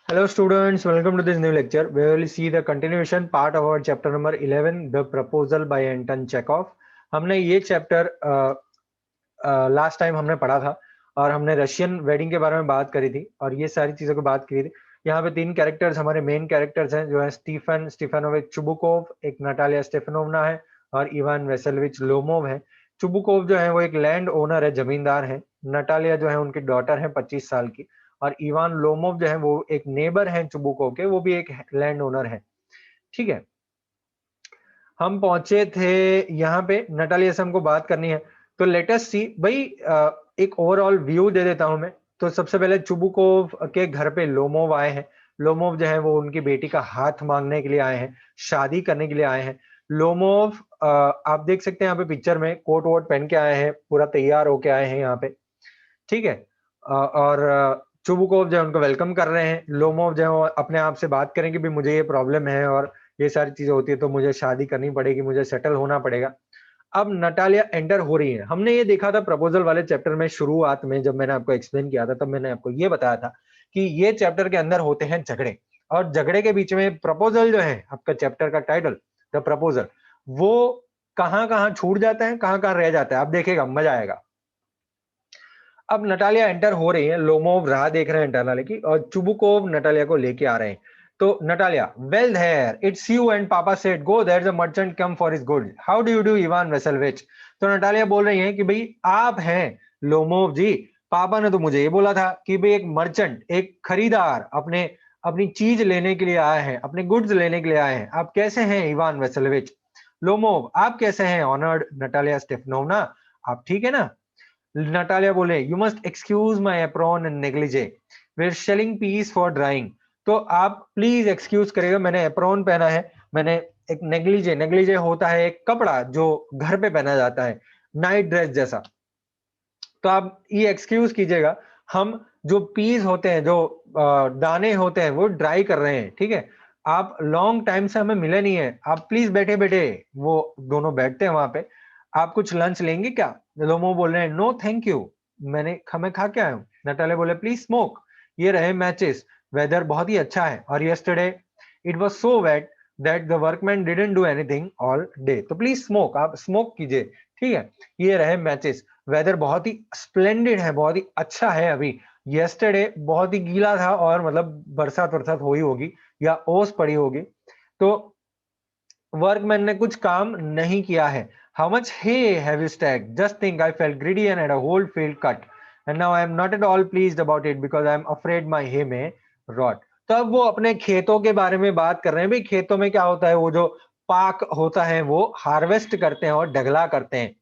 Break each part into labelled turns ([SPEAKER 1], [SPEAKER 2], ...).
[SPEAKER 1] Hello students, welcome to this new lecture. We will see the continuation part of our chapter number 11, The Proposal by Anton Chekhov. हमने ये chapter last time हमने पढ़ा था और हमने Russian wedding के बारे में बात करी थी और ये सारी चीजों की बात की थी। यहाँ पे तीन कैरेक्टर्स हमारे मेन कैरेक्टर्स हैं जो है स्टीफन स्टीफानोविच चुबुकोव, एक नटालिया स्टेफानोवना है और इवान वेसेलोविच लोमोव है। चुबुकोव जो है वो एक लैंड ओनर है, जमींदार है। नटालिया जो है उनकी डॉटर है 25 साल की और इवान लोमोव जो है वो एक नेबर है चुबुकोव के, वो भी एक लैंड ओनर है। ठीक है, हम पहुंचे थे यहाँ पे। नटालिया से हमको बात करनी है तो लेट अस सी भाई। एक ओवरऑल व्यू दे देता हूं मैं। तो सबसे पहले चुबुकोव के घर पे लोमोव आए हैं। लोमोव जो है वो उनकी बेटी का हाथ मांगने के लिए आए हैं, शादी करने के लिए आए हैं। लोमोव आप देख सकते हैं यहाँ पे पिक्चर में कोट वोट पहन के आए हैं, पूरा तैयार होके आए हैं यहाँ पे। ठीक है, और चुबुकोव जो है उनको वेलकम कर रहे हैं। लोमोव जो है वो अपने आप से बात करें कि भी मुझे ये प्रॉब्लम है और ये सारी चीजें होती है तो मुझे शादी करनी पड़ेगी, मुझे सेटल होना पड़ेगा। अब नटालिया एंटर हो रही है। हमने ये देखा था प्रपोजल वाले चैप्टर में, शुरुआत में जब मैंने आपको एक्सप्लेन किया था तब मैंने आपको ये बताया था कि ये चैप्टर के अंदर होते हैं झगड़े, और झगड़े के बीच में प्रपोजल जो है आपका चैप्टर का टाइटल द प्रपोजल, वो कहाँ कहाँ छूट जाता है, कहाँ कहाँ रह जाता है, आप देखेगा मजा आएगा। अब नटालिया एंटर हो रही है, लोमोव राह देख रहे हैं नटालिया की और चुबुकोव नटालिया को लेके आ रहे हैं। तो Natalia, well there it's you and papa said go there is a merchant come for his good, how do you do Ivan Vasilyevich. तो नटालिया बोल रही हैं कि भाई आप हैं लोमोव जी, पापा ने तो मुझे ये बोला था कि भाई एक मर्चेंट, एक खरीदार अपने अपनी चीज लेने के लिए आए हैं, अपने गुड्स लेने के लिए आए हैं। आप कैसे हैं इवान वेसेलोविच। लोमोव, आप कैसे हैं ऑनर्ड नटालिया स्टेफनोवना, आप ठीक है ना। नटालिया बोले, you must excuse my apron and negligee, we're shelling peas for drying. तो आप प्लीज एक्सक्यूज करेगा, मैंने एप्रॉन पहना है, मैंने एक नेग्लिजे, नेग्लिजे होता है एक कपड़ा जो घर पे पहना जाता है, नाइट ड्रेस जैसा। तो आप ये एक्सक्यूज कीजिएगा, हम जो पीस होते हैं, जो दाने होते हैं वो ड्राई कर रहे हैं। ठीक है, आप लॉन्ग टाइम से हमें मिले नहीं है, आप प्लीज बैठे बैठे। वो दोनों बैठते हैं वहां पे। आप कुछ लंच लेंगे क्या। लोमो बोल रहे हैं नो थैंक यू, मैं खा के आया हूँ। नटाले बोले प्लीज स्मोक, ये रहे मैचेस, वेदर बहुत ही अच्छा है और yesterday it was so wet that the workman didn't do anything all day, तो प्लीज स्मोक, आप स्मोक कीजिए। ठीक है, ये रहे मैचेस, वेदर बहुत ही स्प्लेंडेड है, बहुत ही अच्छा है। अभी यस्टरडे बहुत ही गीला था और मतलब बरसात वरसात हुई होगी या ओस पड़ी होगी, तो वर्कमैन ने कुछ काम नहीं किया है। How much hay have you stacked, just think I felt greedy and had a whole field cut and now I am not at all pleased about it because I am afraid my hay may rot. तो अब वो अपने खेतों के बारे में बात कर रहे हैं। भाई खेतों में क्या होता है, वो जो पाक होता है वो हार्वेस्ट करते हैं और ढगला करते हैं।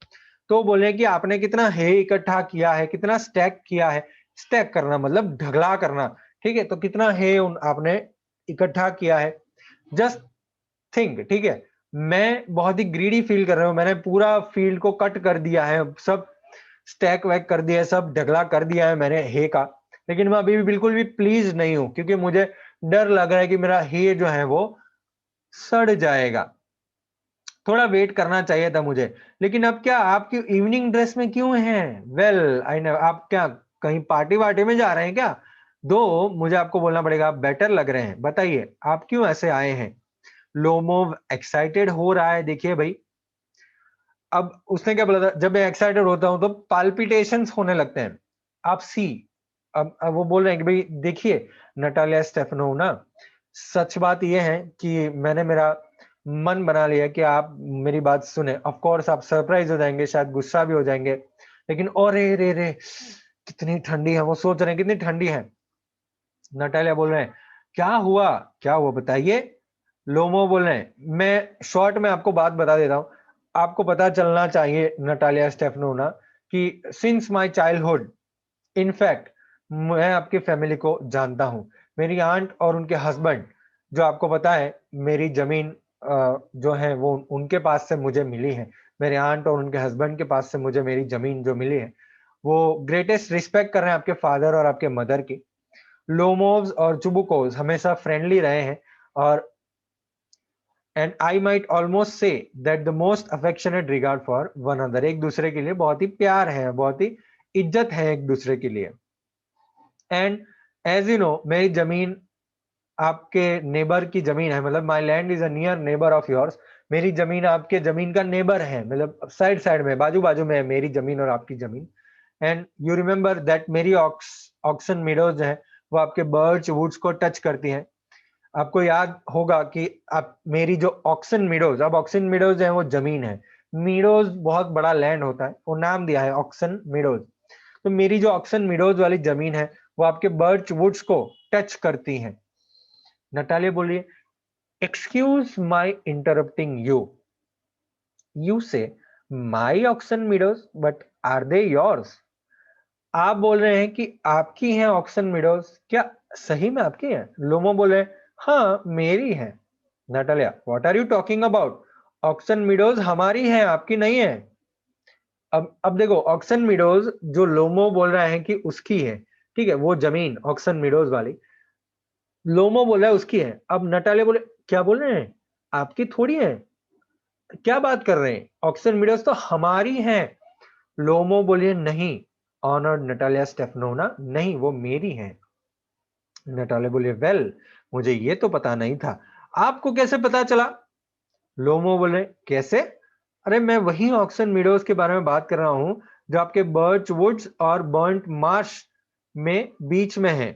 [SPEAKER 1] तो बोले कि आपने कितना हे इकट्ठा किया है, कितना स्टैक किया है। स्टैक करना मतलब ढगला करना। ठीक है, तो कितना हे आपने इकट्ठा किया है। जस्ट थिंक, ठीक है, मैं बहुत ही ग्रीडी फील कर रहा हूँ, मैंने पूरा फील्ड को कट कर दिया है, सब स्टैक वैक कर दिया है, सब ढगला कर दिया है मैंने हे का। लेकिन मैं अभी भी बिल्कुल भी प्लीज नहीं हूं क्योंकि मुझे डर लग रहा है कि मेरा हे जो है वो सड़ जाएगा। थोड़ा वेट करना चाहिए था मुझे। लेकिन अब क्या आपकी इवनिंग ड्रेस में क्यों हैं। वेल आई नो, आप क्या कहीं पार्टी वार्टी में जा रहे हैं क्या। दो मुझे आपको बोलना पड़ेगा, आप बेटर लग रहे हैं, बताइए आप क्यों ऐसे आए हैं। लोमोव एक्साइटेड हो रहा है, देखिए भाई। अब उसने क्या बोला था, जब मैं एक्साइटेड होता हूं तो पाल्पिटेशंस होने लगते हैं। आप सी, अब वो बोल रहे हैं कि भाई देखिए नटालिया स्टेफनोव ना, सच बात ये है कि मैंने मेरा मन बना लिया कि आप मेरी बात सुने। ऑफ कोर्स आप सरप्राइज हो जाएंगे, शायद गुस्सा भी हो जाएंगे, लेकिन और रे रे रे कितनी ठंडी है, वो सोच रहे हैं कितनी ठंडी है। नटालिया बोल रहे हैं क्या हुआ, क्या हुआ बताइए। लोमो बोल रहे हैं, मैं शॉर्ट में आपको बात बता देता हूँ, आपको पता चलना चाहिए नटालिया स्टेफनोना कि सिंस माय चाइल्डहुड, इनफैक्ट मैं आपकी फैमिली को जानता हूँ। मेरी आंट और उनके हस्बैंड, जो आपको पता है मेरी जमीन जो है वो उनके पास से मुझे मिली है। मेरे आंट और उनके हस्बैंड के पास से मुझे मेरी जमीन जो मिली है, वो ग्रेटेस्ट रिस्पेक्ट कर रहे हैं आपके फादर और आपके मदर की। लोमोव्स और चुबुकोव्स हमेशा फ्रेंडली रहे हैं और and I might almost say that the most affectionate regard for one other, एक दूसरे के लिए बहुत ही प्यार है, बहुत ही इज्जत है एक दूसरे के लिए। एंड एज यू नो, मेरी जमीन आपके नेबर की जमीन है, मतलब माई land is a near neighbour of yours, मेरी जमीन आपके जमीन का नेबर है, मतलब साइड साइड में, बाजू बाजू में है मेरी जमीन और आपकी जमीन। एंड यू रिमेंबर दैट मेरी ऑक्सन मीडोज है वो आपके बर्च वुड्स को टच करती हैं। आपको याद होगा कि आप मेरी जो ऑक्सन मीडोज, अब ऑक्सन मीडोज है वो जमीन है, मीडोज बहुत बड़ा लैंड होता है, वो नाम दिया है ऑक्सन मीडोज। तो मेरी जो ऑक्सन मीडोज वाली जमीन है वो आपके बर्च वुड्स को टच करती है। नटालिया बोलिए, excuse my interrupting you, you say my oxen meadows but are they yours, आप बोल रहे हैं कि आपकी हैं ऑक्सन मीडोज, क्या सही में आपकी हैं? लोमो बोले हाँ मेरी है। Natalia, what are you talking about, Oxen Meadows हमारी है, आपकी नहीं है। अब देखो, ऑक्सन मीडोज जो लोमो बोल रहा है कि उसकी है, ठीक है, वो जमीन ऑक्सन मीडोज वाली लोमो बोल रहा है उसकी है। अब नटालिया बोले क्या बोल रहे हैं, आपकी थोड़ी है, क्या बात कर रहे हैं, ऑक्सन मीडोज तो हमारी है। लोमो बोलिए नहीं, ऑनर्ड नटालिया स्टेफनोना, नहीं वो मेरी है। नटालिया बोले वेल, मुझे ये तो पता नहीं था, आपको कैसे पता चला? लोमो बोले कैसे, अरे मैं वही ऑक्सन मीडोज के बारे में बात कर रहा हूं जो आपके बर्च वुड्स और बर्न्ट मार्श में बीच में है,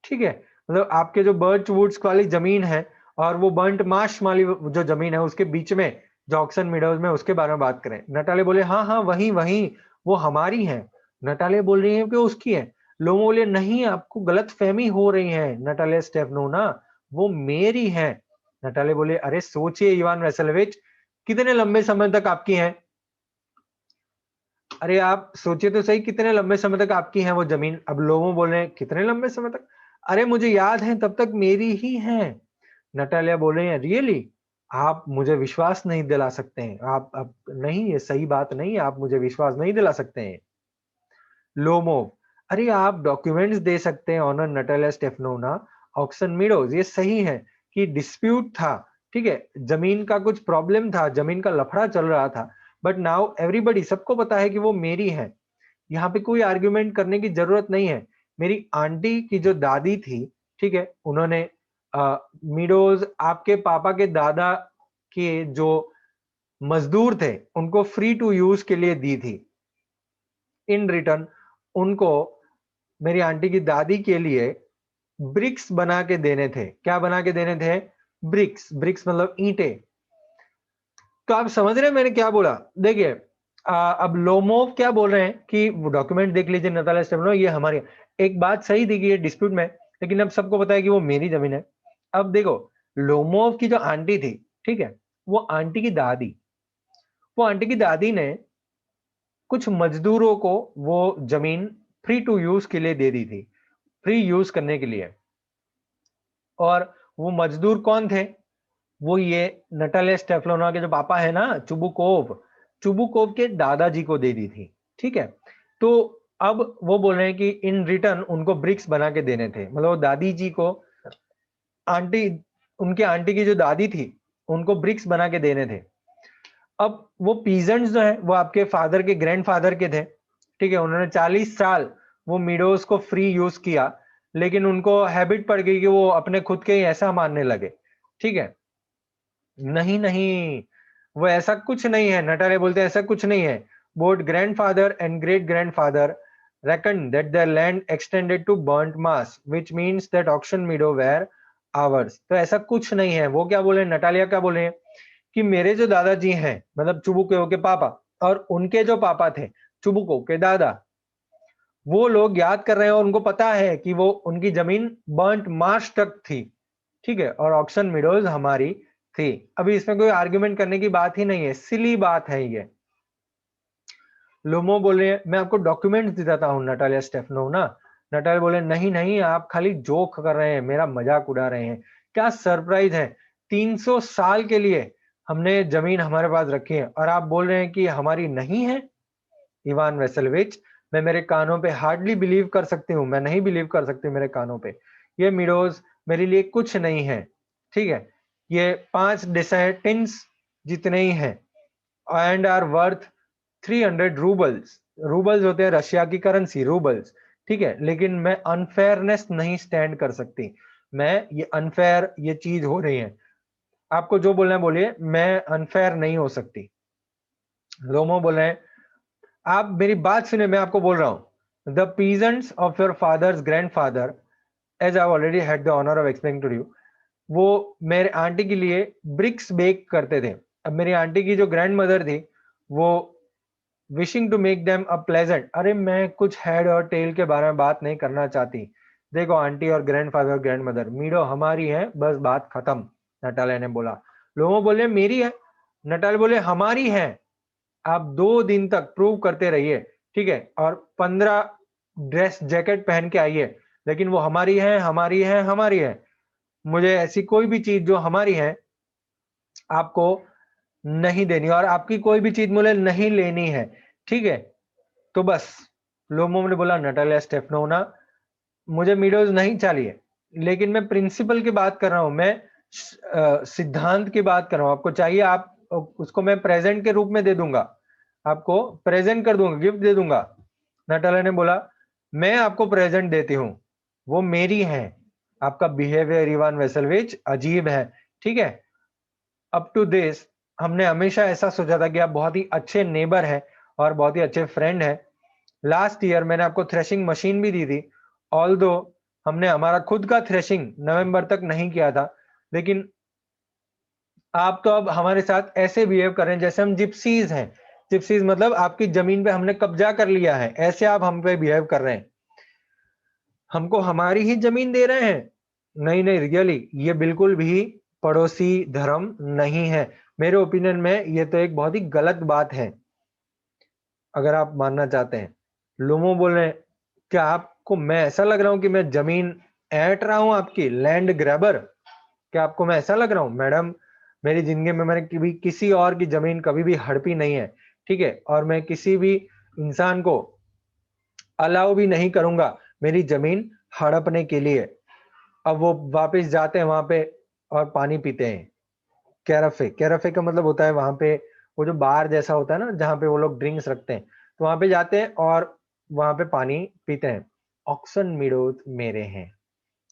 [SPEAKER 1] ठीक है, मतलब आपके जो बर्च वुड्स वाली जमीन है और वो बर्न्ट मार्श वाली जो जमीन है उसके बीच में जो ऑक्सन मीडोज में, उसके बारे में बात करें। नटाले बोले हाँ हाँ वही वही, वो हमारी है। नटाले बोल रही है कि उसकी है। लोमो बोले नहीं, आपको गलत फहमी हो रही है नटाले स्टेफनोना, वो मेरी है। नटाले बोले अरे सोचिए इवान वेसेलोविच, कितने लंबे समय तक आपकी है? अरे आप सोचिए तो सही, कितने लंबे समय तक आपकी है वो जमीन? अब लोगों बोल रहे हैं कितने लंबे समय तक, अरे मुझे याद है तब तक मेरी ही है। नटालिया बोल रहे हैं रियली, आप मुझे विश्वास नहीं दिला सकते हैं, आप नहीं, ये सही बात नहीं है, आप मुझे विश्वास नहीं दिला सकते हैं। लोमोव, अरे आप डॉक्यूमेंट्स दे सकते हैं ऑनर नटालिया स्टेफनोना, ऑक्सन मीडोज ये सही है कि डिस्प्यूट था, ठीक है, जमीन का कुछ प्रॉब्लम था, जमीन का लफड़ा चल रहा था, बट नाउ एवरीबॉडी, सबको पता है कि वो मेरी है। यहाँ पे कोई आर्ग्यूमेंट करने की जरूरत नहीं है। मेरी आंटी की जो दादी थी, ठीक है, उन्होंने मीडोज आपके पापा के दादा के जो मजदूर थे उनको फ्री टू यूज के लिए दी थी। इन रिटर्न उनको मेरी आंटी की दादी के लिए ब्रिक्स बना के देने थे। क्या बना के देने थे? ब्रिक्स, ब्रिक्स मतलब ईंटे। तो आप समझ रहे हैं मैंने क्या बोला? देखिए, अब लोमोव क्या बोल रहे हैं कि डॉक्यूमेंट देख लीजिए नतालिया स्टेफानो, ये हमारी, एक बात सही थी कि ये डिस्प्यूट में, लेकिन अब सबको पता है कि वो मेरी जमीन है। अब देखो, लोमोव की जो आंटी थी, ठीक है, वो आंटी की दादी, वो आंटी की दादी ने कुछ मजदूरों को वो जमीन फ्री टू यूज के लिए दे दी थी, फ्री यूज करने के लिए। और वो मजदूर कौन थे? वो ये नटालिया स्टेफलोना के जो पापा है ना, चुबुकोव, चुबुकोव के दादाजी को दे दी थी, ठीक है। तो अब वो बोल रहे हैं कि इन रिटर्न उनको ब्रिक्स बना के देने थे, मतलब वो दादी जी को, आंटी, उनके आंटी की जो दादी थी उनको ब्रिक्स बना के देने थे। अब वो पीजेंट्स जो है वो आपके फादर के ग्रैंडफादर के थे, ठीक है, उन्होंने 40 साल वो मीडोज को फ्री यूज किया, लेकिन उनको हैबिट पड़ गई कि वो अपने खुद के ही ऐसा मानने लगे, ठीक है। नहीं नहीं, वो ऐसा कुछ नहीं है, नटारे बोलते हैं ऐसा कुछ नहीं है। Both grandfather and great grandfather reckoned that their land extended to burnt mass, which means that auction meadow were ours। तो ऐसा कुछ नहीं है। वो क्या बोले, नटालिया क्या बोले कि मेरे जो दादाजी हैं, मतलब चुबुको के पापा, और उनके जो पापा थे चुबुको के दादा, वो लोग याद कर रहे हैं और उनको पता है कि वो उनकी जमीन बर्न्ट मार्श तक थी, ठीक है, और ऑक्शन मीडोज हमारी थी। अभी इसमें कोई आर्ग्यूमेंट करने की बात ही नहीं है, सिली बात है ये। लोमो बोले मैं आपको डॉक्यूमेंट्स दिखाता हूँ नटालिया स्टेफनोना। नटालिया बोले नहीं नहीं, आप खाली जोक कर रहे हैं, मेरा मजाक उड़ा रहे हैं। क्या सरप्राइज है, 300 साल के लिए हमने जमीन हमारे पास रखी है और आप बोल रहे हैं कि हमारी नहीं है? इवान वेसेलोविच, मैं मेरे कानों पे हार्डली बिलीव कर सकती हूँ, मैं नहीं बिलीव कर सकती मेरे कानों पे। ये मीडोज मेरे लिए कुछ नहीं है, ठीक है, ये 5 डेसेटिन्स जितने ही हैं and are worth 300 roubles. Roubles होते हैं रशिया की करेंसी, रूबल्स, ठीक है, लेकिन मैं अनफेयरनेस नहीं स्टैंड कर सकती। मैं ये अनफेयर ये चीज हो रही है, आपको जो बोलना है बोलिए, मैं अनफेयर नहीं हो सकती। लोमो बोल रहे हैं, आप मेरी बात सुने, मैं आपको बोल रहा हूं, the peasants of your father's grandfather, as I already had the honour of explaining to you, वो मेरे आंटी के लिए ब्रिक्स बेक करते थे। अब मेरी आंटी की जो ग्रैंड मदर थी, वो wishing to make them a pleasant, अरे मैं कुछ हेड और टेल के बारे में बात नहीं करना चाहती। देखो आंटी और ग्रैंडफादर और ग्रैंड मदर मीडो हमारी है, बस बात खत्म। नटालिया ने बोला। लोगों बोले मेरी है, नटालिया बोले हमारी है। आप 2 दिन तक प्रूव करते रहिए, ठीक है, और 15 ड्रेस जैकेट पहन के आइए, लेकिन वो हमारी है, हमारी है, हमारी है। मुझे ऐसी कोई भी चीज जो हमारी है आपको नहीं देनी, और आपकी कोई भी चीज मुझे नहीं लेनी है, ठीक है। तो बस लोमो ने बोला, नटालिया स्टेफनोना, मुझे मीडोज नहीं चाहिए, लेकिन मैं प्रिंसिपल की बात कर रहा हूं, मैं सिद्धांत की बात कर रहा हूं। आपको चाहिए, आप उसको मैं प्रेजेंट के रूप में दे दूंगा, आपको प्रेजेंट कर दूंगा, गिफ्ट दे दूंगा। नटालिया ने बोला, मैं आपको प्रेजेंट देती हूँ, वो मेरी है। आपका बिहेवियर इवान वेसलविच अजीब है, ठीक है। अप टू दिस हमने हमेशा ऐसा सोचा था कि आप बहुत ही अच्छे नेबर हैं और बहुत ही अच्छे फ्रेंड हैं। लास्ट ईयर मैंने आपको थ्रेशिंग मशीन भी दी थी, ऑल्दो हमने हमारा खुद का थ्रेशिंग नवंबर तक नहीं किया था, लेकिन आप तो अब हमारे साथ ऐसे बिहेव कर रहे हैं जैसे हम जिप्सीज हैं। जिप्सीज मतलब आपकी जमीन पे हमने कब्जा कर लिया है, ऐसे आप हम पे बिहेव कर रहे हैं। हमको हमारी ही जमीन दे रहे हैं। नहीं नहीं, रियली ये बिल्कुल भी पड़ोसी धर्म नहीं है। मेरे ओपिनियन में ये तो एक बहुत ही गलत बात है, अगर आप मानना चाहते हैं। लोमो बोल रहे हैं, क्या आपको मैं ऐसा लग रहा हूं कि मैं जमीन ऐंठ रहा हूं, आपकी लैंड ग्रैबर? क्या आपको मैं ऐसा लग रहा हूं? मैडम, मेरी जिंदगी में मैंने कभी किसी और की जमीन कभी भी हड़पी नहीं है, ठीक है, और मैं किसी भी इंसान को अलाउ भी नहीं करूंगा मेरी जमीन हड़पने के लिए। अब वो वापस जाते हैं वहां पे और पानी पीते हैं। कैराफे, कैराफे का मतलब होता है वहां पे वो जो बार जैसा होता है ना, जहाँ पे वो लोग ड्रिंक्स रखते हैं, तो वहां पे जाते हैं और वहां पे पानी पीते हैं। ऑक्सन मीडोज मेरे हैं।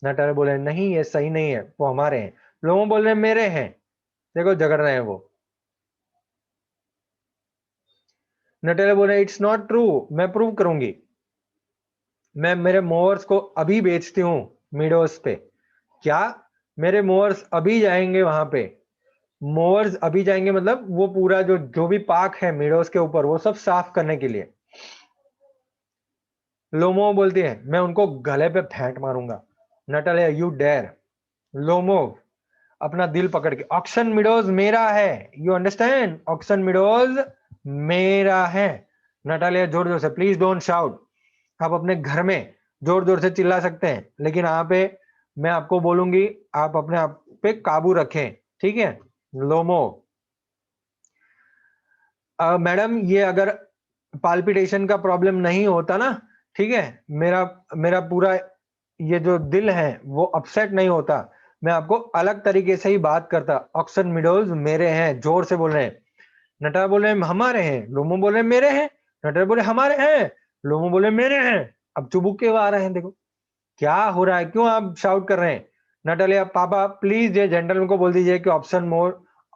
[SPEAKER 1] नटारे बोले नहीं, ये सही नहीं है, वो हमारे हैं। लोगों बोल रहे हैं मेरे हैं। देखो झगड़ रहे हैं वो। नटारे बोले इट्स नॉट ट्रू, मैं प्रूव करूंगी। मैं मेरे मोवर्स को अभी बेचती हूँ मीडोज पे। क्या? मेरे मोवर्स अभी जाएंगे वहां पे। मोवर्स अभी जाएंगे मतलब वो पूरा जो जो भी पार्क है मीडोज के ऊपर, वो सब साफ करने के लिए। लोमो बोलती है, मैं उनको गले पे फेंट मारूंगा। Natalia, you dare. लोमो अपना दिल पकड़ के, ऑक्सन मिडोज मेरा है, यू अंडरस्टैंड, ऑक्सन मिडोज मेरा है। नटालिया जोर जोर से, प्लीज डोंट शाउट, आप अपने घर में जोर जोर से चिल्ला सकते हैं, लेकिन यहाँ पे मैं आपको बोलूंगी, आप अपने आप पे काबू रखें, ठीक है। लोमो, मैडम ये अगर पाल्पिटेशन का प्रॉब्लम नहीं होता ना, ठीक है, मेरा मेरा पूरा ये जो दिल है वो अपसेट नहीं होता, मैं आपको अलग तरीके से ही बात करता। ऑक्सन मिडोज मेरे हैं, जोर से बोल रहे हैं। नटा बोले हमारे हैं, लोमो बोले मेरे हैं। नटा बोले हमारे हैं, लोमो बोले मेरे हैं। अब चुबुक के आ रहे हैं, देखो क्या हो रहा है, क्यों आप शाउट कर रहे हैं? नटालिया, पापा प्लीज ये जेंटलमैन को बोल दीजिए कि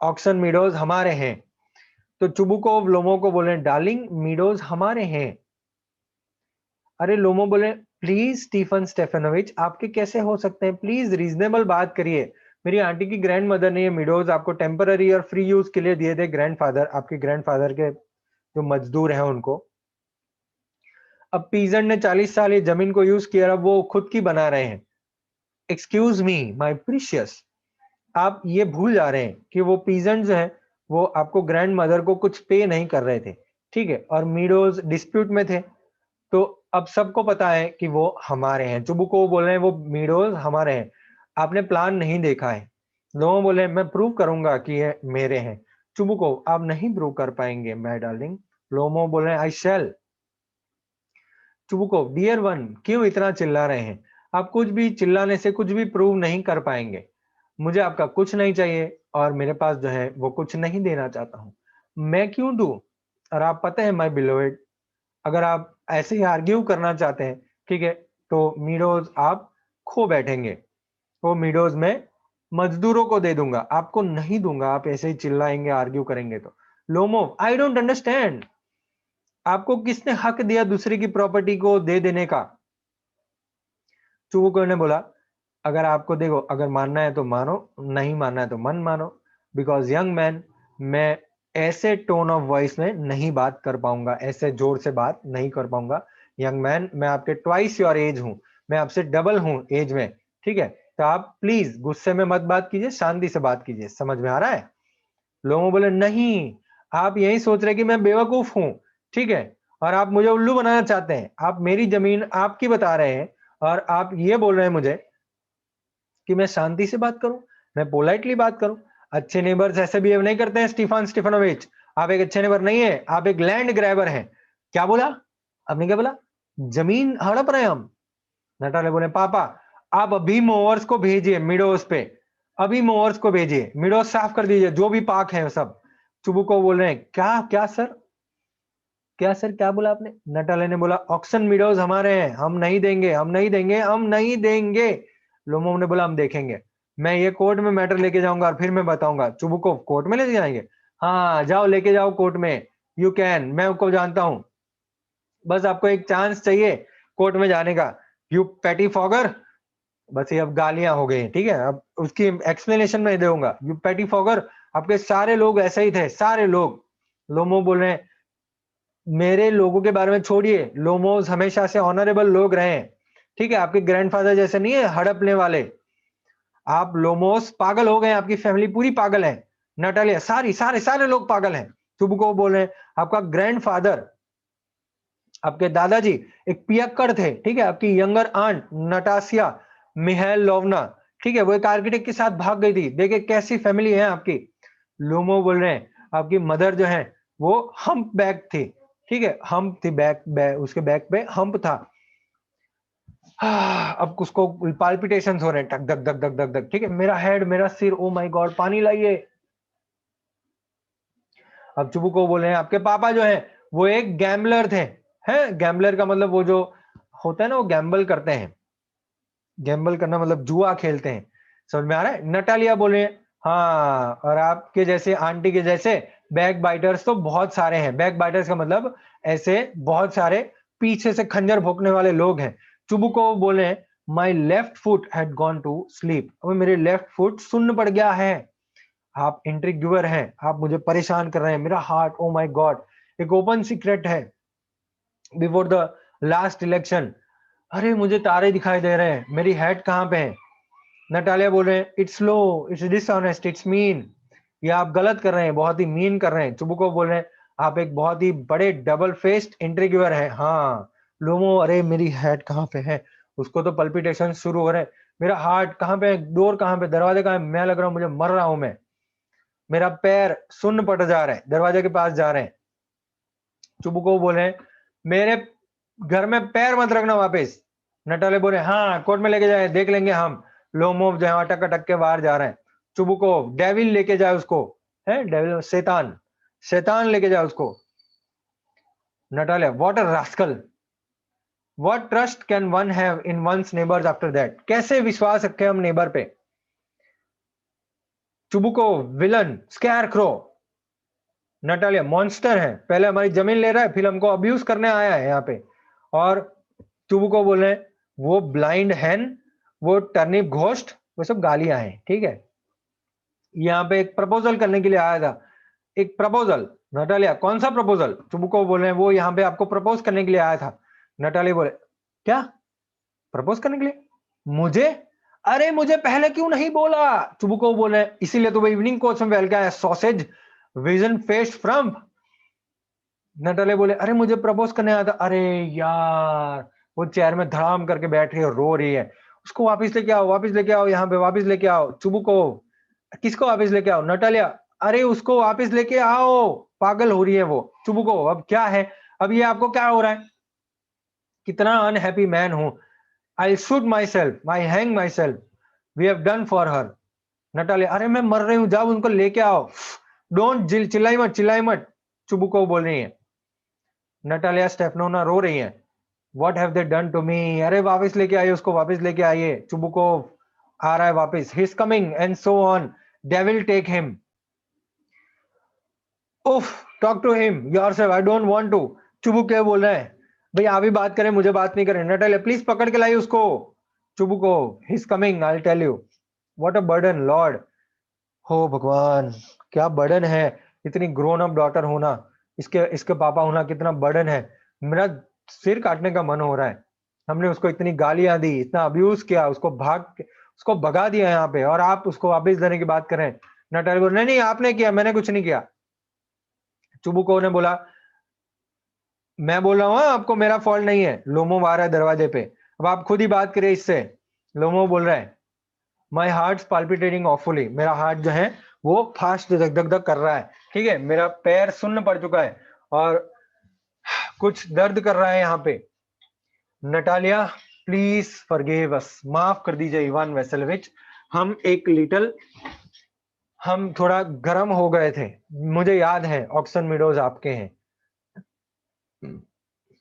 [SPEAKER 1] ऑक्सन मिडोज हमारे हैं। तो चुबुकोव लोमो को बोले, डार्लिंग मीडोज हमारे हैं। अरे लोमो बोले, प्लीज स्टीफन स्टेफेनोविच, आपके कैसे हो सकते हैं, प्लीज रीजनेबल बात करिए। मेरी आंटी की ग्रैंड मदर ने ये मीडोज आपको टेम्पररी और फ्री यूज के लिए दिए थे, ग्रैंडफादर, आपके ग्रैंडफादर के जो मजदूर हैं उनको। अब पीजेंट ने 40 साल ये जमीन को यूज किया, अब वो खुद की बना रहे हैं। एक्सक्यूज मी माई प्रीशियस, आप ये भूल जा रहे हैं कि वो पीजेंट जो है वो आपको ग्रैंड मदर को कुछ पे नहीं कर रहे थे, ठीक है, और मीडोज डिस्प्यूट में थे। तो अब सबको पता है कि वो हमारे हैं। चुबुको बोल रहे हैं वो मीडोज हमारे हैं, आपने प्लान नहीं देखा है। लोगों बोले मैं प्रूव करूंगा कि ये मेरे हैं। चुबुको, आप नहीं प्रूव कर पाएंगे माय डार्लिंग। लोमो बोल रहे हैं आई शैल। चुबुको, डियर वन, क्यों इतना चिल्ला रहे हैं? आप कुछ भी चिल्लाने से कुछ भी प्रूव नहीं कर पाएंगे। मुझे आपका कुछ नहीं चाहिए और मेरे पास जो है वो कुछ नहीं देना चाहता हूँ। मैं क्यों दूं? और आप पता है माय बिलोवेड, अगर आप ऐसे ही आर्ग्यू करना चाहते हैं, ठीक है, तो मीडोज आप खो बैठेंगे। वो मीडोज में मजदूरों को दे दूंगा, आपको नहीं दूंगा, आप ऐसे ही चिल्लाएंगे, आर्ग्यू करेंगे तो। लोमोव, आई डोंट अंडरस्टैंड, आपको किसने हक दिया दूसरे की प्रॉपर्टी को दे देने का? चुबुको ने बोला, अगर आपको देखो, अगर मानना है तो मानो, नहीं मानना है तो मन मानो, बिकॉज यंग मैन, मैं ऐसे टोन ऑफ वॉइस में नहीं बात कर पाऊंगा, ऐसे जोर से बात नहीं कर पाऊंगा। यंग मैन, मैं आपके ट्वाइस योर एज हूं, मैं आपसे डबल हूं एज में, ठीक है? तो आप प्लीज गुस्से में मत बात कीजिए, शांति से बात कीजिए, समझ में आ रहा है? लोगों बोले, नहीं, आप यही सोच रहे कि मैं बेवकूफ हूं, ठीक है, और आप मुझे उल्लू बनाना चाहते हैं, आप मेरी जमीन आपकी बता रहे हैं, और आप ये बोल रहे हैं मुझे कि मैं शांति से बात करूं, मैं पोलाइटली बात करूं। अच्छे नेबर्स ऐसे बिहेव नहीं करते हैं स्टीफन स्टीफनोविच, आप एक अच्छे नेबर नहीं है, आप एक लैंड ग्रैबर हैं। क्या बोला आपने? क्या बोला? जमीन हड़प रहे हैं हम। नटाले बोले, पापा आप अभी मोवर्स को भेजिए मिडोस पे, अभी मोवर्स को भेजिए, मिडोस साफ कर दीजिए, जो भी पाक है सब। चुबू को बोल रहे हैं, क्या क्या सर, क्या सर, क्या बोला आपने? नटाले ने बोला, ऑक्सन मीडोज हमारे हैं, हम नहीं देंगे, हम नहीं देंगे, हम नहीं देंगे। लोमोव ने बोला, हम देखेंगे, मैं ये कोर्ट में मैटर लेके जाऊंगा और फिर मैं बताऊंगा। चुबुको, कोर्ट में लेके जाएंगे? हाँ जाओ, लेके जाओ कोर्ट में, यू कैन, मैं उसको जानता हूं, बस आपको एक चांस चाहिए कोर्ट में जाने का, यू पैटी फॉगर। बस ये अब गालियां हो गई, ठीक है, अब उसकी एक्सप्लेनेशन मैं दूंगा। यू पैटी फॉगर, आपके सारे लोग ऐसे ही थे, सारे लोग। लोमो बोल रहे हैं, मेरे लोगों के बारे में छोड़िए, लोमोस हमेशा से ऑनरेबल लोग रहे हैं, ठीक है, आपके ग्रैंडफादर जैसे नहीं है हड़पने वाले। आप लोमोस पागल हो गए, आपकी फैमिली पूरी पागल है, नटालिया सारी सारे सारे लोग पागल हैं। तुमको बोल रहे हैं, आपका ग्रैंडफादर, आपके दादाजी एक पियक्कड़ थे, ठीक है, आपकी यंगर आंट नटासिया मिहाइल लोवना, ठीक है, वो एक आर्किटेक्ट के साथ भाग गई थी, देखिए कैसी फैमिली है आपकी। लोमो बोल रहे हैं, आपकी मदर जो है वो हम्प बैक थी, ठीक है, हम्प थी, बैक उसके बैक पे हम्प था। अब उसको पाल्पिटेशन हो रहे हैं, टक धक धक धक धक धक, ठीक है, मेरा हेड, मेरा सिर, ओ माय गॉड, पानी लाइए। अब चुबू को बोले हैं, आपके पापा जो है वो एक गैम्बलर थे, हैं, गैम्बलर का मतलब वो जो होता है ना, वो गैम्बल करते हैं, गैम्बल करना मतलब जुआ खेलते हैं, समझ में आ रहा है? नटालिया बोले, हाँ, और आपके जैसे आंटी के जैसे बैक बाइटर्स तो बहुत सारे हैं। बैक बाइटर्स का मतलब ऐसे बहुत सारे पीछे से खंजर भोंकने वाले लोग हैं। चुबुको बोले, my left foot had gone to sleep, अब मेरे लेफ्ट फुट सुन्न पड़ गया है। आप इंट्रिग्यूअर हैं, आप मुझे परेशान कर रहे हैं, मेरा हार्ट, ओ माय गॉड। एक ओपन सीक्रेट है, बिफोर द लास्ट इलेक्शन, अरे मुझे तारे दिखाई दे रहे हैं, मेरी हेड कहाँ पे है? नटालिया बोल रहे हैं, it's low, it's dishonest, it's mean, ये आप गलत कर रहे हैं, बहुत ही मीन कर रहे हैं। चुबुको बोल रहे हैं, आप एक बहुत ही बड़े डबल फेस्ड इंट्रिग्यूअर हैं। हाँ लोमो, अरे मेरी हेड कहाँ पे है? उसको तो पल्पिटेशन शुरू हो रहे हैं, मेरा हार्ट कहाँ पे है, डोर कहाँ पे, दरवाजे कहाँ है? मैं लग रहा हूँ मुझे मर रहा हूं मैं, मेरा पैर सुन्न पड़ जा रहा है, दरवाजे के पास जा रहे हैं। चुबुको बोले, मेरे घर में पैर मत रखना वापस। नटाले बोले, हाँ कोर्ट में लेके जाए, देख लेंगे हम। लोमोव जो है अटक अटक के बाहर जा रहे हैं। चुबुको, डेविल लेके जाए उसको, है डेविल, शैतान, शैतान लेके जाए उसको। Natalie, what a rascal, what trust can one have in one's neighbours after that, कैसे विश्वास रखे हम नेबर पे? Chubukov, villain, scarecrow. Natalia, monster है, पहले हमारी जमीन ले रहा है, फिर हमको अब्यूज करने आया है यहाँ पे। और चुबू को बोल रहे हैं, वो ब्लाइंड हैन, वो टर्निप घोस्ट, वो सब गालियां हैं, ठीक है। यहाँ पे एक प्रपोजल करने के लिए आया था, एक प्रपोजल। नटालिया, कौन सा प्रपोजल? चुबू को बोल रहे हैं, वो यहाँ पे आपको प्रपोज करने के लिए आया था। नटालिया बोले, क्या प्रपोज करने के लिए मुझे? अरे मुझे पहले क्यों नहीं बोला? चुबू को बोल रहे हैं, इसीलिए तो वो इवनिंग कोच में पहल गया है, सॉसेज विजन फेस्ट फ्रम्प। नटाले बोले, अरे मुझे प्रपोज करने आया था। अरे यार, वो चेयर में धड़ाम करके बैठ रही है, रो रही है, उसको वापस लेके आओ, वापस लेके आओ, यहाँ पे वापस लेके आओ। चुबू को, किसको वापस लेके आओ? नटालिया, अरे उसको वापस लेके आओ, पागल हो रही है वो। चुबू को, अब क्या है, अब ये आपको क्या हो रहा है? कितना अनहैप्पी मैन हूं, I shoot myself, I hang myself, we have done for her. Natalia, अरे मैं मर रही हूं, जाओ उनको लेके आओ, डोंट चिल्लाई मत, चिल्लाई मत। चुबू को बोल रही है। नटालिया स्टेफनोना रो रही हैं, what have they done to me, अरे वापस लेके आइए उसको, वापस लेके आइए। चुबुकोव, आ रहा है वापस, he is coming and so on, devil take him, उफ, talk to him yourself, I don't want to. Chubukov क्या बोल रहा है, भाई आप ही बात करें, मुझे बात नहीं करें। नटालिया प्लीज पकड़ के लाइए उसको, चुबुक को, he is coming, I will tell you. What a burden lord, हो भगवान, क्या बर्डन है इतनी ग्रोन अप डॉटर होना, इसके इसके पापा होना कितना बर्डन है। मेरा सिर काटने का मन हो रहा है। हमने उसको इतनी गालियां दी, इतना अब्यूज किया, उसको भगा दिया यहाँ पे, और आप उसको वापस देने की बात करें। नटालिया बोल, नहीं नहीं आपने किया, मैंने कुछ नहीं किया। चुबुको ने बोला, मैं बोल रहा हूँ आपको, मेरा फॉल्ट नहीं है। लोमो आ रहा है दरवाजे पे, अब आप खुद ही बात करिए इससे। लोमो बोल रहा है, माई हार्ट पाल्पिटेटिंग ऑफुली, मेरा हार्ट जो है वो फास्ट धक धक धक कर रहा है, ठीक है, मेरा पैर सुन्न पड़ चुका है और कुछ दर्द कर रहा है यहाँ पे। नटालिया प्लीज फॉरगिव अस, माफ कर दीजिए इवान वेसेलोविच, हम थोड़ा गर्म हो गए थे, मुझे याद है ऑक्सन मीडोज आपके हैं।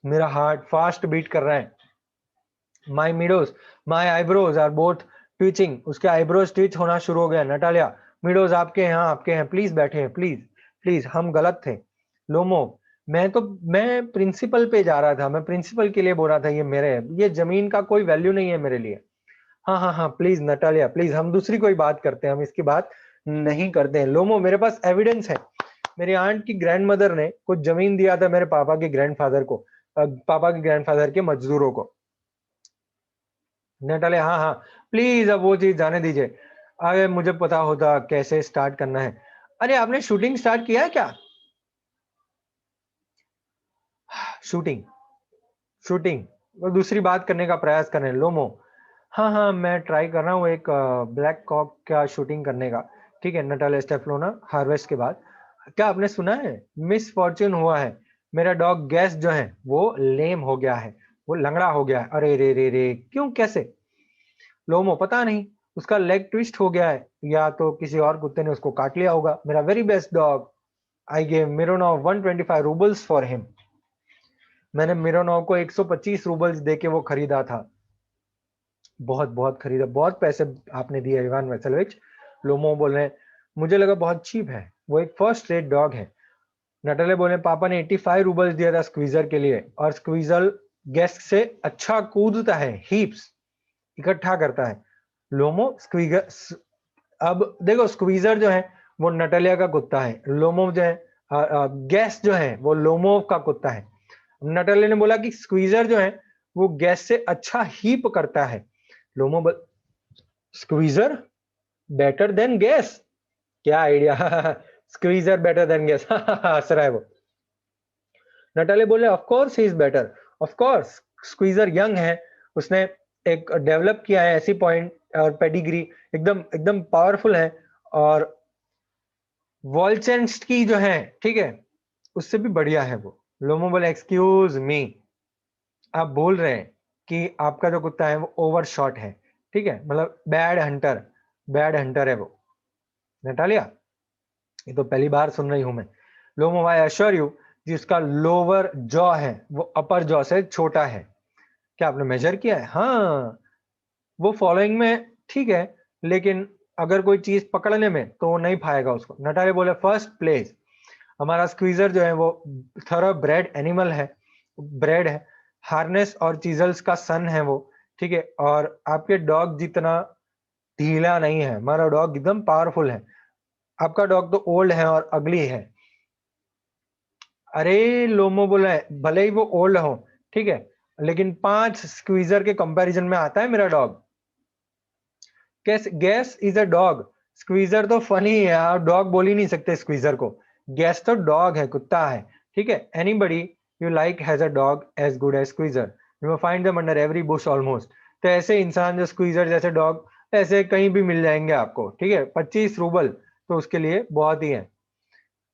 [SPEAKER 1] मेरा हार्ट फास्ट बीट कर रहा है, my meadows, my eyebrows are both twitching, उसके आईब्रोज ट्विच होना शुरू हो गया। नटालिया, मीडोज आपके हैं, आपके हैं, प्लीज बैठे हैं, प्लीज प्लीज, हम गलत थे। लोमो, मैं प्रिंसिपल पे जा रहा था, मैं प्रिंसिपल के लिए बोल रहा था, ये मेरे, ये जमीन का कोई वैल्यू नहीं है मेरे लिए। हाँ हाँ हाँ प्लीज नटालिया प्लीज, हम दूसरी कोई बात करते हैं, हम इसकी बात नहीं करते हैं। लोमो, मेरे पास एविडेंस है, मेरी आंट की ग्रैंडमदर ने कुछ जमीन दिया था मेरे पापा के ग्रैंडफादर को, पापा के ग्रैंडफादर के मजदूरों को। नटालिया, हाँ हाँ प्लीज, अब वो चीज जाने दीजिए, अरे मुझे पता होता कैसे स्टार्ट करना है। अरे आपने शूटिंग स्टार्ट किया है क्या? शूटिंग, शूटिंग, वो दूसरी बात करने का प्रयास कर रहे हैं। लोमो, हाँ हाँ मैं ट्राई कर रहा हूँ एक ब्लैक कॉक का शूटिंग करने का, ठीक है। नटालिया स्टेफलोना, हार्वेस्ट के बाद, क्या आपने सुना है मिस फॉर्च्यून हुआ है, मेरा डॉग गैस जो है वो लेम हो गया है, वो लंगड़ा हो गया है। अरे रे रे रे, क्यों, कैसे? लोमो, पता नहीं, उसका लेग ट्विस्ट हो गया है, या तो किसी और कुत्ते ने उसको काट लिया होगा। मेरा very best dog, I gave Mironov 125 roubles for him, मैंने मिरोनोव को 125 रूबल्स देके वो खरीदा था, बहुत बहुत खरीदा, बहुत पैसे आपने दिए इवान वेसेलोविच। लोमो बोल रहे हैं, मुझे लगा बहुत चीप है, वो एक फर्स्ट रेट डॉग है। नटाले बोले, पापा ने 85 रूबल्स दिया था स्क्वीजर के लिए, और स्क्वीजर गेस्ट से अच्छा कूदता है, हीप्स इकट्ठा करता है। लोमो, स्क्वीजर, अब देखो स्क्वीजर जो है वो नटालिया का कुत्ता है, लोमो जो है गैस जो है वो लोमो का कुत्ता है। नटालिया ने बोला कि स्क्वीजर जो है वो गैस से अच्छा हीप करता है। लोमो, स्क्वीजर बेटर देन गैस, क्या idea, squeezer better than gas, हंस रहा है वो। नटाले बोले, of course he is better, of course, squeezer young है, उसने एक डेवलप किया है ऐसी पॉइंट और पेडिग्री, एकदम एकदम पावरफुल है, और वॉलचेंस्ट की जो है, ठीक है, उससे भी बढ़िया है वो। लोमो बोले, एक्सक्यूज मी, आप बोल रहे हैं कि आपका जो कुत्ता है वो ओवर शॉट है, ठीक है, मतलब बैड हंटर है वो। नटालिया, ये तो पहली बार सुन रही हूं मैं। लोमो, आई अश्योर यू, जिसका लोअर जॉ है वो अपर जॉ से छोटा है। क्या आपने मेजर किया है? हाँ, वो फॉलोइंग में ठीक है, लेकिन अगर कोई चीज पकड़ने में तो वो नहीं पाएगा उसको। नटाले बोले, फर्स्ट प्लेस, हमारा स्क्वीजर जो है वो थोड़ा ब्रेड एनिमल है, ब्रेड है, हार्नेस और चीजल्स का सन है वो, ठीक है, और आपके डॉग जितना ढीला नहीं है, हमारा डॉग एकदम पावरफुल है, आपका डॉग तो ओल्ड है और अगली है। अरे लोमो बोला है, भले ही वो ओल्ड हो, ठीक है, लेकिन 5 स्क्वीजर के कंपैरिजन में आता है मेरा dog. Gas is a dog, squeezer तो फनी है, आप डॉग बोल ही नहीं सकते स्क्वीजर को, गैस तो डॉग है, कुत्ता है, ठीक है। Anybody you like has a dog as good as Squeezer, you will find them under every bush almost. तो ऐसे इंसान जो स्क्वीजर जैसे डॉग ऐसे कहीं भी मिल जाएंगे आपको, ठीक है। 25 रूबल तो उसके लिए बहुत ही है।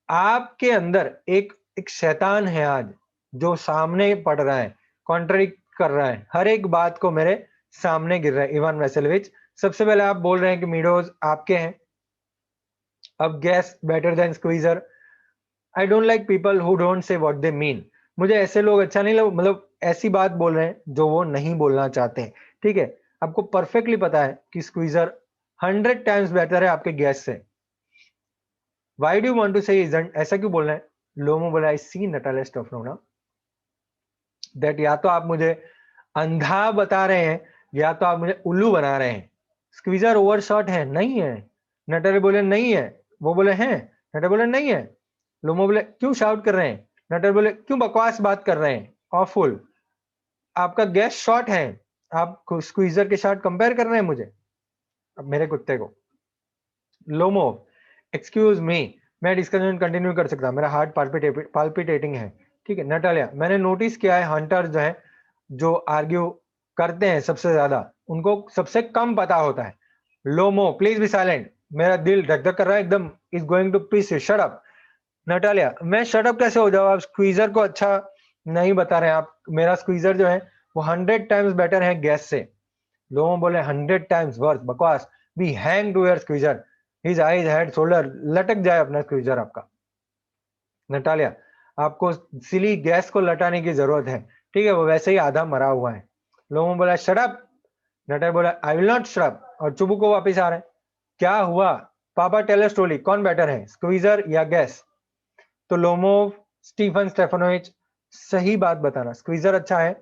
[SPEAKER 1] आपके अंदर एक एक शैतान है आज, जो सामने पड़ रहा है, कॉन्ट्रडिक्ट कर रहा है, हर एक बात को मेरे सामने गिर रहा है। इवान वेसेलोविच, सबसे पहले आप बोल रहे हैं कि मीडोज आपके हैं, अब gas better than squeezer. I don't like people who don't say what they mean, मुझे ऐसे लोग अच्छा नहीं लग, मतलब ऐसी बात बोल रहे हैं जो वो नहीं बोलना चाहते हैं, ठीक है। आपको परफेक्टली पता है कि स्क्वीजर 100 टाइम्स बेटर है आपके गैस से. वाई डू वांट टू से इजंट, ऐसा क्यों बोल रहे हैं? लोमो बोला आई सी नटालिया स्टेफनोना दैट या तो आप मुझे अंधा बता रहे हैं या तो आप मुझे उल्लू बना रहे हैं. स्क्वीजर ओवरशॉट है? नहीं है. नटालिया बोले नहीं है. वो बोले हैं. नटालिया बोले नहीं है. लोमो बोले क्यों शाउट कर रहे हैं? नटालिया बोले क्यों बकवास बात कर रहे हैं? ऑफुल. आपका गैस शॉट है, आप स्क्वीजर के शॉट कंपेयर कर रहे हैं मुझे, अब मेरे कुत्ते को. लोमो एक्सक्यूज मी, मैं डिस्कशन कंटिन्यू कर सकता, मेरा हार्ट पाल्पिटेटिंग है. ठीक है. नटालिया मैंने नोटिस किया है हंटर जो है, जो आर्ग्यू करते हैं सबसे ज्यादा, उनको सबसे कम पता होता है. लोमो प्लीज बी साइलेंट, मेरा दिल धक धक कर रहा है एकदम. Is going to piece you, shut up. Natalia मैं शट अप कैसे हो जाऊं? आप स्क्वीजर को अच्छा नहीं बता रहे हैं. आप, मेरा स्क्वीजर जो है वो 100 टाइम्स बेटर है गैस से. लोगों बोले 100 टाइम्स वर्थ, बकवास. Be hang to your Squeezer, his eyes head shoulder, लटक जाए अपना स्क्वीजर आपका. नटालिया आपको सिली गैस को लटाने की जरूरत है. ठीक है, वो वैसे ही आधा मरा हुआ है. लोगों बोला शट अप. नटालिया बोला I will not shut up, और चुबू को वापिस आ रहे हैं. क्या हुआ पापा, टेल स्टोरी, कौन बेटर है स्क्वीजर या गैस? तो लोमोव स्टीफन स्टेफनोविच सही बात बताना, स्क्वीजर अच्छा है,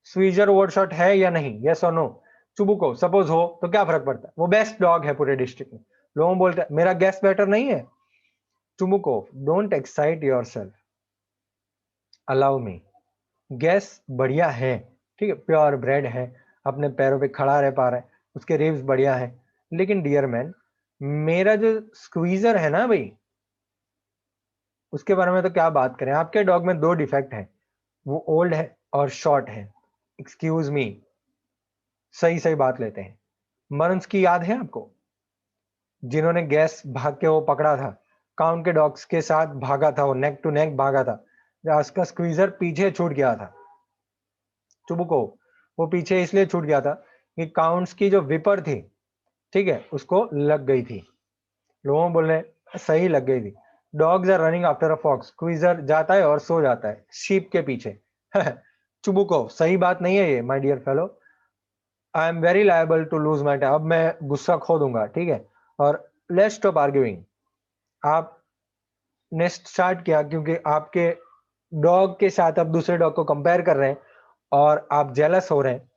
[SPEAKER 1] स्क्वीजर ओवरशॉट है या नहीं, यस और नो. चुबुको सपोज हो तो क्या फर्क पड़ता है, वो बेस्ट डॉग है पूरे डिस्ट्रिक्ट में. लोग बोलते हैं मेरा गैस बेटर नहीं है. चुबुको don't excite yourself, allow me. Gas बढ़िया है, ठीक है, प्योर ब्रेड है, अपने पैरों पे खड़ा रह पा रहा है, उसके रिव्स बढ़िया है. लेकिन डियर मैन, मेरा जो स्क्वीजर है ना भाई, उसके बारे में तो क्या बात करें. आपके डॉग में 2 डिफेक्ट है, वो ओल्ड है और शॉर्ट है. एक्सक्यूज मी, सही सही बात लेते हैं. मर्न्स की याद है आपको, जिन्होंने गैस भाग के वो पकड़ा था, काउंट के डॉग्स के साथ भागा था, वो नेक टू नेक भागा था, जब उसका स्क्वीजर पीछे छूट गया था. चुबुको वो पीछे इसलिए छूट गया था कि काउंट्स की जो विपर थी, ठीक है, उसको लग गई थी. लोगों बोलने सही लग गई थी. Dogs are running after a fox, Squeezer जाता है और सो जाता है शीप के पीछे. चुबुको सही बात नहीं है ये, my dear fellow. I am very liable to lose my time. अब मैं गुस्सा खो दूंगा, ठीक है. और लेट्स स्टॉप आर्ग्यूइंग. आपने स्टार्ट किया क्योंकि आपके डॉग के साथ आप दूसरे डॉग को कंपेयर कर रहे हैं और आप जेलस हो रहे हैं.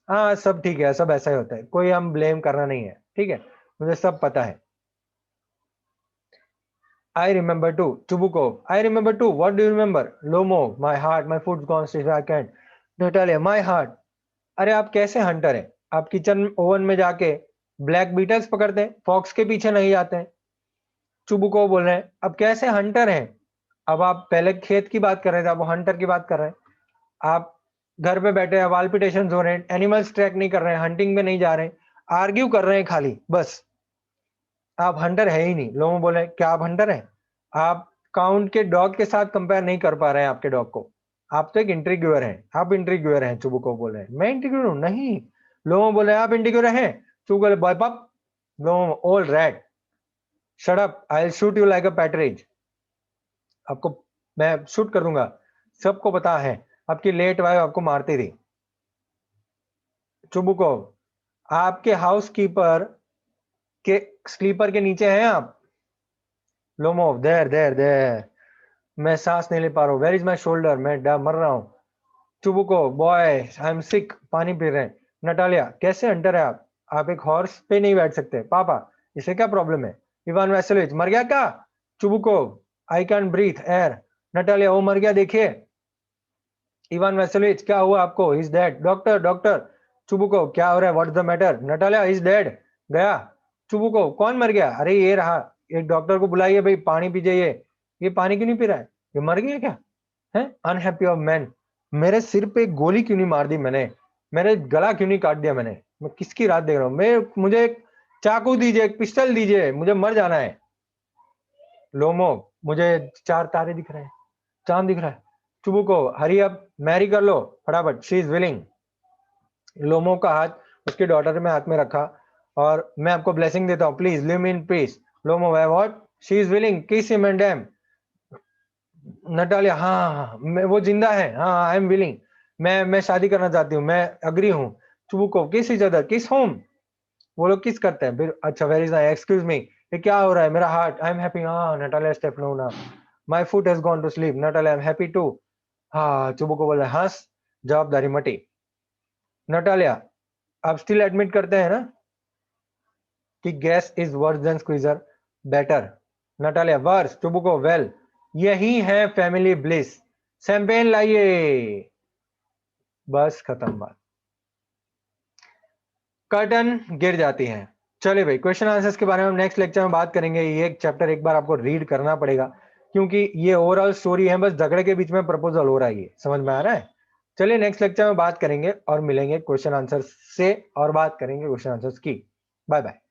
[SPEAKER 1] हाँ सब ठीक है, सब ऐसा ही होता है, कोई हम ब्लेम करना नहीं है, ठीक है, मुझे सब पता है. I remember too. Tubuko, I remember too. What do you remember? Lomo, my heart, my food's gone, still I can't. Natalia, my heart. अरे आप कैसे हंटर हैं? आप किचन ओवन में जाके ब्लैक बीटल्स पकड़ते हैं, फॉक्स के पीछे नहीं जाते हैं. चुबुको बोल रहे हैं अब कैसे हंटर हैं? अब आप पहले खेत की बात कर रहे थे, अब वो हंटर की बात कर रहे हैं. आप घर पे बैठे हैं, वाल्पिटेशंस हो रहे हैं, एनिमल्स ट्रैक नहीं कर रहे हैं, हंटिंग में नहीं जा रहे हैं, आर्ग्यू कर रहे हैं खाली, बस. आप हंटर है ही नहीं. लोगों बोले क्या आप हंटर हैं? आप काउंट के डॉग के साथ कंपेयर नहीं कर पा रहे हैं आपके डॉग को. आप तो एक इंट्रीग्यूअर हैं, आप इंट्रीग्यूअर हैं. चुबुको बोल रहे हैं मैं इंट्रीग्यूअर हूं, नहीं. लोगों बोले आप इंट्रीग्यूअर हैं. चुबुको बोले बॉय पप. लोगों old rat, shut up, I will shoot you like a partridge. आपको मैं शूट कर दूंगा. सबको पता है आपकी लेट वाइफ आपको मारती थी. चुबुको आपके हाउस कीपर के स्लीपर के नीचे हैं आप. लोमो देर देर देर, मैं सांस नहीं ले पा रहा हूँ, वेर इज माई शोल्डर, मैं मर रहा हूँ. चुबुको बॉय आई एम सिक, पानी पी रहे हैं. नटालिया कैसे हंटर है आप एक हॉर्स पे नहीं बैठ सकते. पापा इसे क्या प्रॉब्लम है? इवान वैसेलिच मर गया क्या? Chubukov I can breathe air. Natalia वो मर गया देखिए. इवान वैसेलिच क्या हुआ आपको? Is dead. Doctor doctor. Chubukov क्या हो रहा है, what is the matter? Natalia is dead. गया. चुबुको कौन मर गया? अरे ये रहा, एक डॉक्टर को बुलाइए भाई, पानी पीजिए. ये पानी क्यों नहीं पी रहा है? ये मर गया क्या है? अनहैप्पी ऑफ मैन, मेरे सिर पे गोली क्यों नहीं मार दी मैंने? मेरे गला क्यों नहीं काट दिया मैंने? मैं किसकी रात देख रहा हूँ? मैं, मुझे एक चाकू दीजिए, एक पिस्टल दीजिए, मुझे मर जाना है. लोमो मुझे 4 तारे दिख रहे हैं, चांद दिख रहा है. चुबुको हरी अप, मैरी कर लो फटाफट, शी इज विलिंग. लोमो का हाथ उसके डॉटर में हाथ में रखा और मैं आपको ब्लेसिंग देता हूँ, please leave me in peace. Lomov what? She is willing, kiss him and damn. Natalia हाँ हाँ, मैं वो जिंदा है, हाँ आई एम विलिंग, मैं शादी करना चाहती हूँ, मैं अग्री हूँ. चुबुको किस इच अदर, किस होम, वो लोग किस करते हैं। फिर अच्छा where is I, excuse me, ये क्या हो रहा है, मेरा हार्ट, आई एम हैप्पी, हाँ Natalia Stepanovna, my foot has gone to sleep, Natalia I am happy too, हाँ चुबुको बोल रहा है हंस, जवाबदारी मटी। नटालिया आप स्टिल एडमिट करते हैं ना कि Guess is worse than Squeezer, better. Natalia worse, Chubukov well, यही है फैमिली ब्लिस, शैंपेन लाइए, बस खत्म बात, कर्टन गिर जाती है। चलिए भाई, क्वेश्चन आंसर्स के बारे में हम नेक्स्ट लेक्चर में बात करेंगे। ये एक चैप्टर एक बार आपको रीड करना पड़ेगा, क्योंकि ये ओवरऑल स्टोरी है, बस झगड़े के बीच में प्रपोजल हो रहा है, ये समझ में आ रहा है। चलिए नेक्स्ट लेक्चर में बात करेंगे और मिलेंगे क्वेश्चन आंसर्स से, और बात करेंगे क्वेश्चन आंसर्स की। Bye bye.